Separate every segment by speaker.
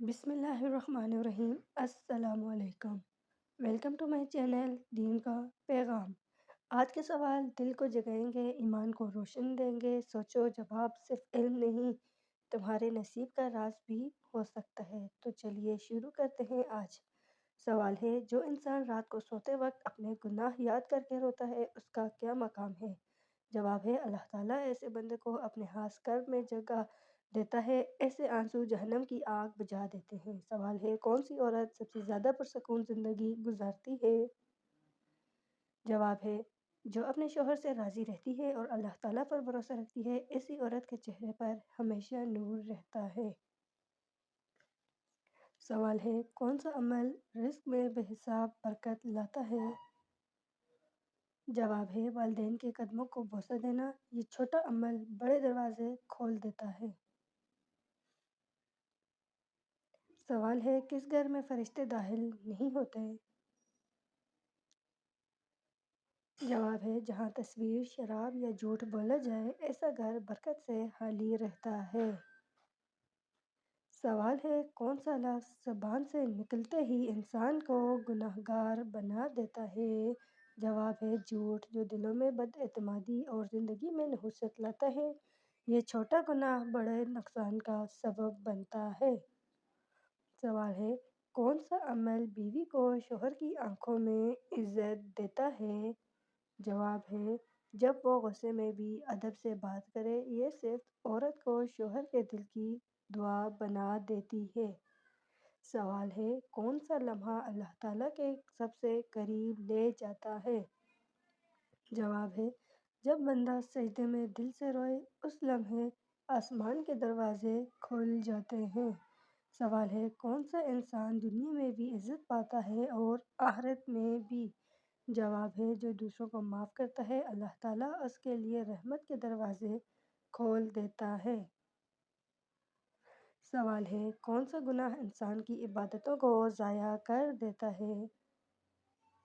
Speaker 1: بسم اللہ الرحمن الرحیم۔ السلام علیکم۔ ویلکم ٹو مائی چینل دین کا پیغام۔ آج کے سوال دل کو جگائیں گے، ایمان کو روشن دیں گے۔ سوچو، جواب صرف علم نہیں، تمہارے نصیب کا راز بھی ہو سکتا ہے۔ تو چلیے شروع کرتے ہیں۔ آج سوال ہے، جو انسان رات کو سوتے وقت اپنے گناہ یاد کر کے روتا ہے، اس کا کیا مقام ہے؟ جواب ہے، اللہ تعالیٰ ایسے بندے کو اپنے خاص کرب میں جگہ دیتا ہے، ایسے آنسو جہنم کی آگ بجھا دیتے ہیں۔ سوال ہے، کون سی عورت سب سے زیادہ پرسکون زندگی گزارتی ہے؟ جواب ہے، جو اپنے شوہر سے راضی رہتی ہے اور اللہ تعالیٰ پر بھروسہ رکھتی ہے، ایسی عورت کے چہرے پر ہمیشہ نور رہتا ہے۔ سوال ہے، کون سا عمل رزق میں بے حساب برکت لاتا ہے؟ جواب ہے، والدین کے قدموں کو بوسہ دینا۔ یہ چھوٹا عمل بڑے دروازے کھول دیتا ہے۔ سوال ہے، کس گھر میں فرشتے داخل نہیں ہوتے؟ جواب ہے، جہاں تصویر، شراب یا جھوٹ بولا جائے، ایسا گھر برکت سے خالی رہتا ہے۔ سوال ہے، کون سا لفظ زبان سے نکلتے ہی انسان کو گناہگار بنا دیتا ہے؟ جواب ہے، جھوٹ، جو دلوں میں بد اعتمادی اور زندگی میں نحوست لاتا ہے۔ یہ چھوٹا گناہ بڑے نقصان کا سبب بنتا ہے۔ سوال ہے، کون سا عمل بیوی کو شوہر کی آنکھوں میں عزت دیتا ہے؟ جواب ہے، جب وہ غصے میں بھی ادب سے بات کرے۔ یہ صرف عورت کو شوہر کے دل کی دعا بنا دیتی ہے۔ سوال ہے، کون سا لمحہ اللہ تعالیٰ کے سب سے قریب لے جاتا ہے؟ جواب ہے، جب بندہ سجدے میں دل سے روئے، اس لمحے آسمان کے دروازے کھل جاتے ہیں۔ سوال ہے، کون سا انسان دنیا میں بھی عزت پاتا ہے اور آخرت میں بھی؟ جواب ہے، جو دوسروں کو معاف کرتا ہے، اللہ تعالیٰ اس کے لیے رحمت کے دروازے کھول دیتا ہے۔ سوال ہے، کون سا گناہ انسان کی عبادتوں کو ضائع کر دیتا ہے؟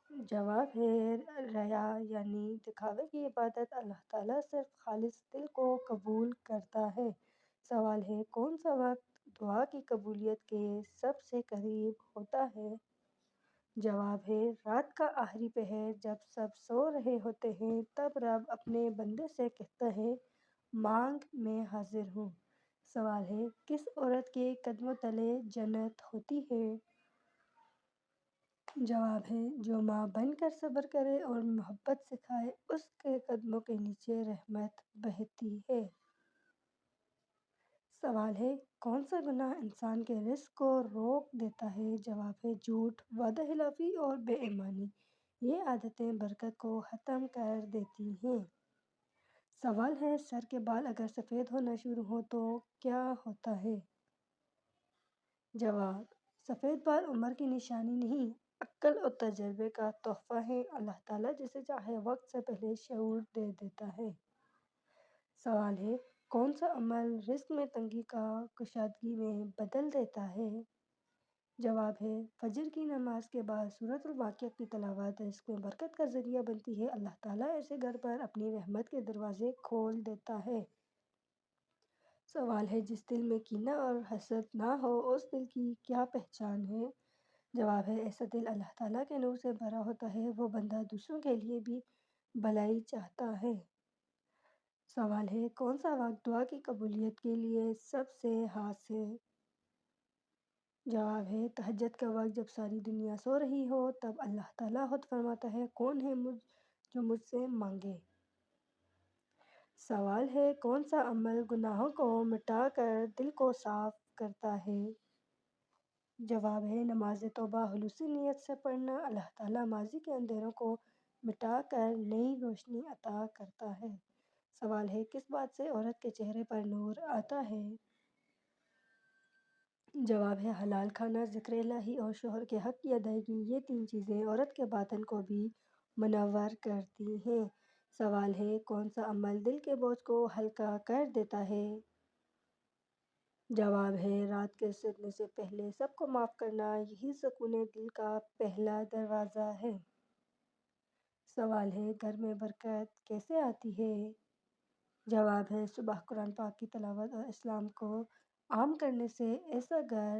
Speaker 1: جواب ہے، ریا یعنی دکھاوے کی عبادت۔ اللہ تعالیٰ صرف خالص دل کو قبول کرتا ہے۔ سوال ہے، کون سا وقت دعا کی قبولیت کے سب سے قریب ہوتا ہے؟ جواب ہے، رات کا آخری پہر، جب سب سو رہے ہوتے ہیں، تب رب اپنے بندے سے کہتا ہے، مانگ، میں حاضر ہوں۔ سوال ہے، کس عورت کے قدموں تلے جنت ہوتی ہے؟ جواب ہے، جو ماں بن کر صبر کرے اور محبت سکھائے، اس کے قدموں کے نیچے رحمت بہتی ہے۔ سوال ہے، کون سا گناہ انسان کے رزق کو روک دیتا ہے؟ جواب ہے، جھوٹ، وعدہ خلافی اور بے ایمانی۔ یہ عادتیں برکت کو ختم کر دیتی ہیں۔ سوال ہے، سر کے بال اگر سفید ہونا شروع ہو تو کیا ہوتا ہے؟ جواب، سفید بال عمر کی نشانی نہیں، عقل اور تجربے کا تحفہ ہے۔ اللہ تعالیٰ جسے چاہے وقت سے پہلے شعور دے دیتا ہے۔ سوال ہے، کون سا عمل رزق میں تنگی کا کشادگی میں بدل دیتا ہے؟ جواب ہے، فجر کی نماز کے بعد سورۃ الواقعہ کی تلاوت رزق میں برکت کا ذریعہ بنتی ہے۔ اللہ تعالیٰ ایسے گھر پر اپنی رحمت کے دروازے کھول دیتا ہے۔ سوال ہے، جس دل میں کینہ اور حسد نہ ہو، اس دل کی کیا پہچان ہے؟ جواب ہے، ایسا دل اللہ تعالیٰ کے نور سے بھرا ہوتا ہے۔ وہ بندہ دوسروں کے لیے بھی بھلائی چاہتا ہے۔ سوال ہے، کون سا وقت دعا کی قبولیت کے لیے سب سے خاص ہے؟ جواب ہے، تہجد کا وقت، جب ساری دنیا سو رہی ہو، تب اللہ تعالیٰ خود فرماتا ہے، کون ہے جو مجھ سے مانگے۔ سوال ہے، کون سا عمل گناہوں کو مٹا کر دل کو صاف کرتا ہے؟ جواب ہے، نماز توبہ خلوصی نیت سے پڑھنا۔ اللہ تعالیٰ ماضی کے اندھیروں کو مٹا کر نئی روشنی عطا کرتا ہے۔ سوال ہے، کس بات سے عورت کے چہرے پر نور آتا ہے؟ جواب ہے، حلال کھانا، ذکر الہی اور شوہر کے حق کی ادائیگی۔ یہ تین چیزیں عورت کے باطن کو بھی منور کرتی ہیں۔ سوال ہے، کون سا عمل دل کے بوجھ کو ہلکا کر دیتا ہے؟ جواب ہے، رات کے سونے سے پہلے سب کو معاف کرنا۔ یہی سکون دل کا پہلا دروازہ ہے۔ سوال ہے، گھر میں برکت کیسے آتی ہے؟ جواب ہے، صبح قرآن پاک کی تلاوت اور اسلام کو عام کرنے سے۔ ایسا گھر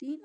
Speaker 1: 3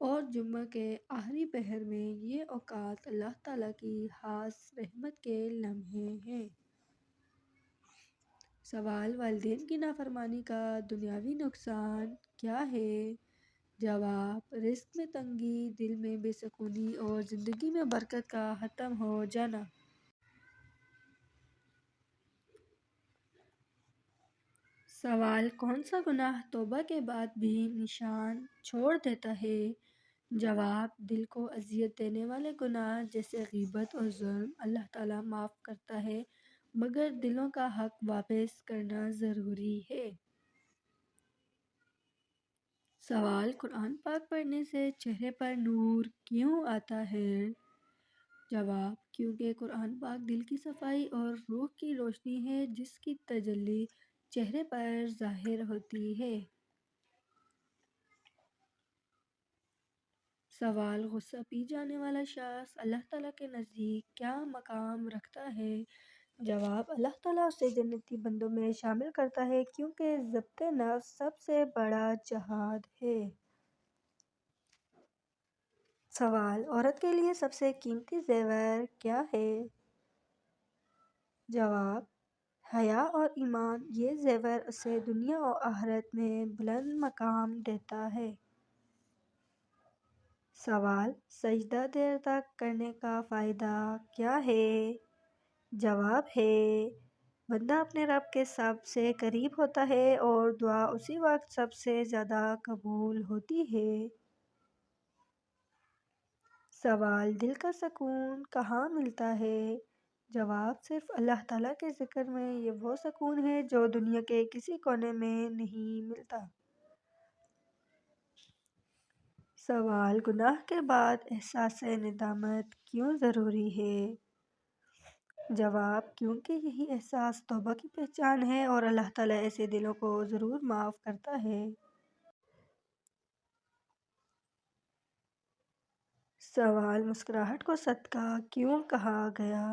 Speaker 2: اور جمعہ کے آخری پہر میں یہ اوقات اللہ تعالیٰ کی خاص رحمت کے لمحے ہیں۔ سوال: والدین کی نافرمانی کا دنیاوی نقصان کیا ہے؟ جواب: رزق میں تنگی، دل میں بے سکونی اور زندگی میں برکت کا ختم ہو جانا۔ سوال: کون سا گناہ توبہ کے بعد بھی نشان چھوڑ دیتا ہے؟ جواب: دل کو اذیت دینے والے گناہ جیسے غیبت اور ظلم اللہ تعالیٰ معاف کرتا ہے، مگر دلوں کا حق واپس کرنا ضروری ہے۔ سوال: قرآن پاک پڑھنے سے چہرے پر نور کیوں آتا ہے؟ جواب: کیونکہ قرآن پاک دل کی صفائی اور روح کی روشنی ہے جس کی تجلی چہرے پر ظاہر ہوتی ہے۔ سوال: غصہ پی جانے والا شخص اللہ تعالیٰ کے نزدیک کیا مقام رکھتا ہے؟ جواب: اللہ تعالیٰ اسے جنتی بندوں میں شامل کرتا ہے کیونکہ ضبط نفس سب سے بڑا جہاد ہے۔ سوال: عورت کے لیے سب سے قیمتی زیور کیا ہے؟ جواب: حیا اور ایمان۔ یہ زیور اسے دنیا و آخرت میں بلند مقام دیتا ہے۔ سوال: سجدہ دیر تک کرنے کا فائدہ کیا ہے؟ جواب ہے: بندہ اپنے رب کے سب سے قریب ہوتا ہے اور دعا اسی وقت سب سے زیادہ قبول ہوتی ہے۔ سوال: دل کا سکون کہاں ملتا ہے؟ جواب: صرف اللہ تعالیٰ کے ذکر میں۔ یہ وہ سکون ہے جو دنیا کے کسی کونے میں نہیں ملتا۔ سوال: گناہ کے بعد احساس ندامت کیوں ضروری ہے؟ جواب: کیونکہ یہی احساس توبہ کی پہچان ہے اور اللہ تعالیٰ ایسے دلوں کو ضرور معاف کرتا ہے۔ سوال: مسکراہٹ کو صدقہ کیوں کہا گیا؟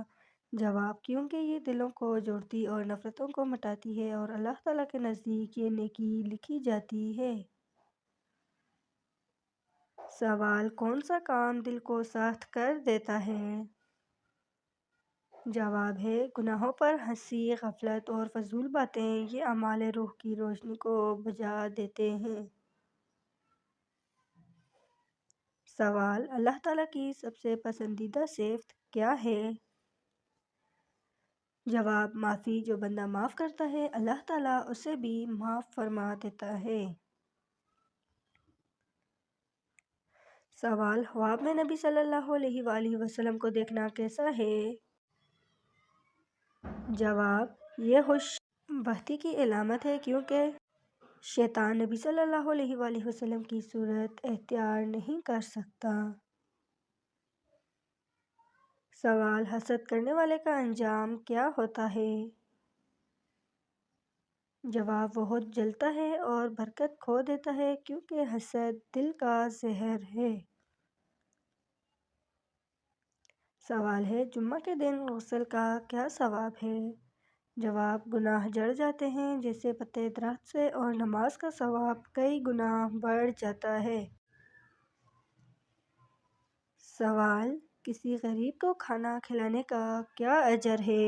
Speaker 2: جواب: کیونکہ یہ دلوں کو جوڑتی اور نفرتوں کو مٹاتی ہے اور اللہ تعالیٰ کے نزدیک یہ نیکی لکھی جاتی ہے۔ سوال: کون سا کام دل کو سخت کر دیتا ہے؟ جواب ہے: گناہوں پر ہنسی، غفلت اور فضول باتیں۔ یہ اعمال روح کی روشنی کو بجھا دیتے ہیں۔ سوال: اللہ تعالیٰ کی سب سے پسندیدہ صفت کیا ہے؟ جواب: معافی۔ جو بندہ معاف کرتا ہے اللہ تعالیٰ اسے بھی معاف فرما دیتا ہے۔ سوال: خواب میں نبی صلی اللہ علیہ وآلہ وسلم کو دیکھنا کیسا ہے؟ جواب: یہ خوش بختی کی علامت ہے کیونکہ شیطان نبی صلی اللہ علیہ وآلہ وسلم کی صورت اختیار نہیں کر سکتا۔ سوال: حسد کرنے والے کا انجام کیا ہوتا ہے؟ جواب: وہ جلتا ہے اور برکت کھو دیتا ہے کیونکہ حسد دل کا زہر ہے۔ سوال ہے: جمعہ کے دن غسل کا کیا ثواب ہے؟ جواب: گناہ جڑ جاتے ہیں جیسے پتے درخت سے اور نماز کا ثواب کئی گنا بڑھ جاتا ہے۔ سوال: کسی غریب کو کھانا کھلانے کا کیا اجر ہے؟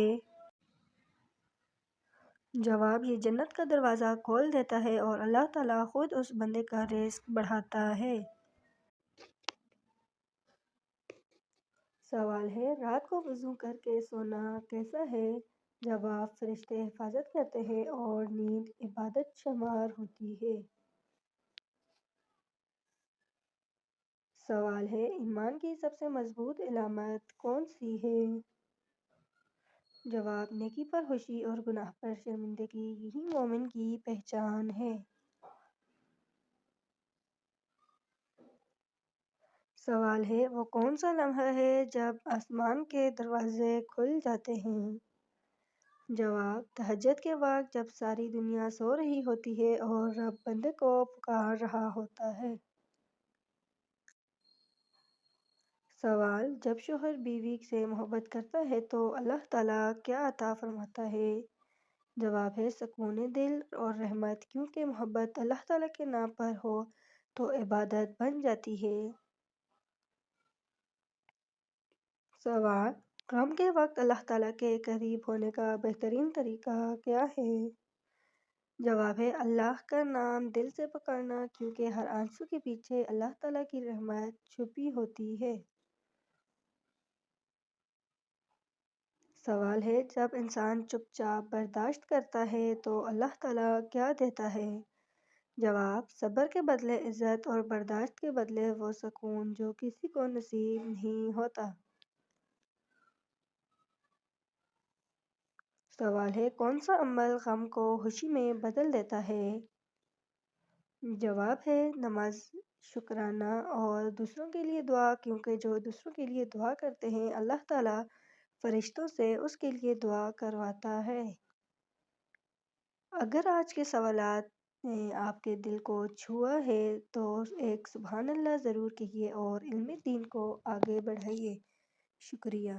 Speaker 2: جواب: یہ جنت کا دروازہ کھول دیتا ہے اور اللہ تعالیٰ خود اس بندے کا رزق بڑھاتا ہے۔ سوال ہے: رات کو وضو کر کے سونا کیسا ہے؟ جواب: فرشتے حفاظت کرتے ہیں اور نیند عبادت شمار ہوتی ہے۔ سوال ہے: ایمان کی سب سے مضبوط علامت کون سی ہے؟ جواب: نیکی پر خوشی اور گناہ پر شرمندگی، یہی مومن کی پہچان ہے۔ سوال ہے: وہ کون سا لمحہ ہے جب آسمان کے دروازے کھل جاتے ہیں؟ جواب: تہجد کے وقت جب ساری دنیا سو رہی ہوتی ہے اور رب بندے کو پکار رہا ہوتا ہے۔ سوال: جب شوہر بیوی سے محبت کرتا ہے تو اللہ تعالیٰ کیا عطا فرماتا ہے؟ جواب ہے: سکون دل اور رحمت، کیونکہ محبت اللہ تعالیٰ کے نام پر ہو
Speaker 1: تو عبادت بن جاتی ہے۔ سوال: غم کے وقت اللہ تعالیٰ کے قریب ہونے کا بہترین طریقہ کیا ہے؟ جواب ہے اللہ کا نام دل سے پکارنا، کیونکہ ہر آنسو کے پیچھے اللہ تعالیٰ کی رحمت چھپی ہوتی ہے۔ سوال ہے جب انسان چپ چاپ برداشت کرتا ہے تو اللہ تعالیٰ کیا دیتا ہے؟ جواب: صبر کے بدلے عزت اور برداشت کے بدلے وہ سکون جو کسی کو نصیب نہیں ہوتا۔ سوال ہے کون سا عمل غم کو خوشی میں بدل دیتا ہے؟ جواب ہے نماز، شکرانہ اور دوسروں کے لیے دعا، کیونکہ جو دوسروں کے لیے دعا کرتے ہیں اللہ تعالیٰ فرشتوں سے اس کے لیے دعا کرواتا ہے۔ اگر آج کے سوالات نے آپ کے دل کو چھوا ہے تو ایک سبحان اللہ ضرور کہیے اور علم دین کو آگے بڑھائیے۔ شکریہ۔